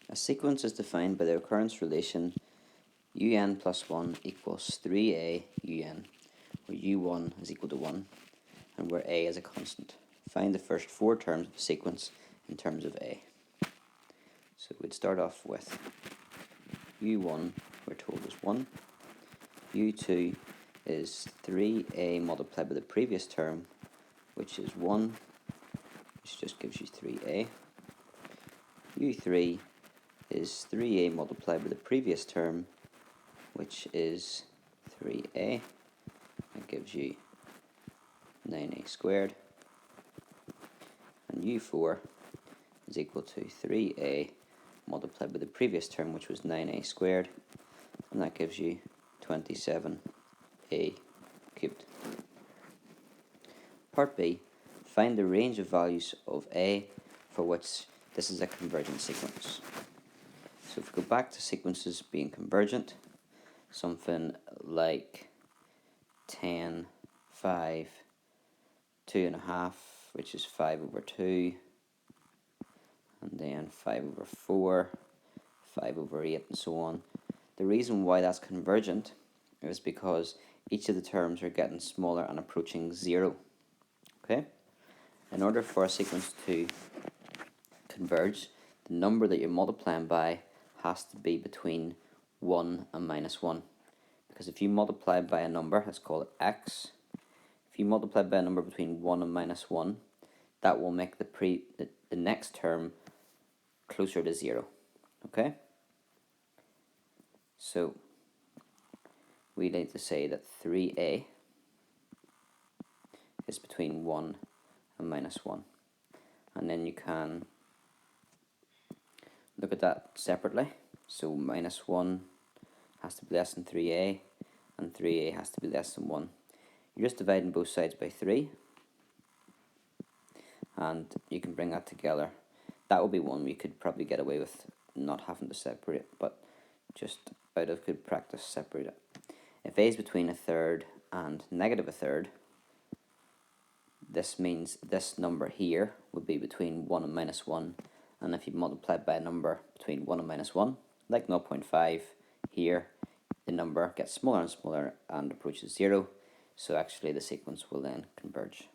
A sequence is defined by the occurrence relation un plus 1 equals 3a un, where u1 is equal to 1 and where a is a constant. Find the first four terms of the sequence in terms of a. So we'd start off with u1, we're told is 1, u2 is 3a multiplied by the previous term, which is 1, which just gives you 3a. u3 is 3a multiplied by the previous term, which is 3a. That gives you 9a squared. And u4 is equal to 3a multiplied by the previous term, which was 9a squared. And that gives you 27a cubed. Part B, find the range of values of a for which this is a convergent sequence. So if we go back to sequences being convergent, something like 10, 5, 2.5, which is 5 over 2, and then 5 over 4, 5 over 8, and so on. The reason why that's convergent is because each of the terms are getting smaller and approaching 0. Okay? In order for a sequence to converge, the number that you're multiplying by has to be between 1 and minus 1. Because if you multiply by a number, let's call it x, if you multiply by a number between 1 and minus 1, that will make the next term closer to 0. Okay? So we need to say that 3a is between 1 and minus 1. And then you can look at that separately. So minus 1 has to be less than 3a, and 3a has to be less than 1. You're just dividing both sides by 3, and you can bring that together. That will be one we could probably get away with not having to separate, but just out of good practice, separate it. If a is between a third and negative a third, this means this number here would be between 1 and minus 1, and if you multiply by a number between 1 and minus 1, like 0.5 here, the number gets smaller and smaller and approaches 0, so actually the sequence will then converge.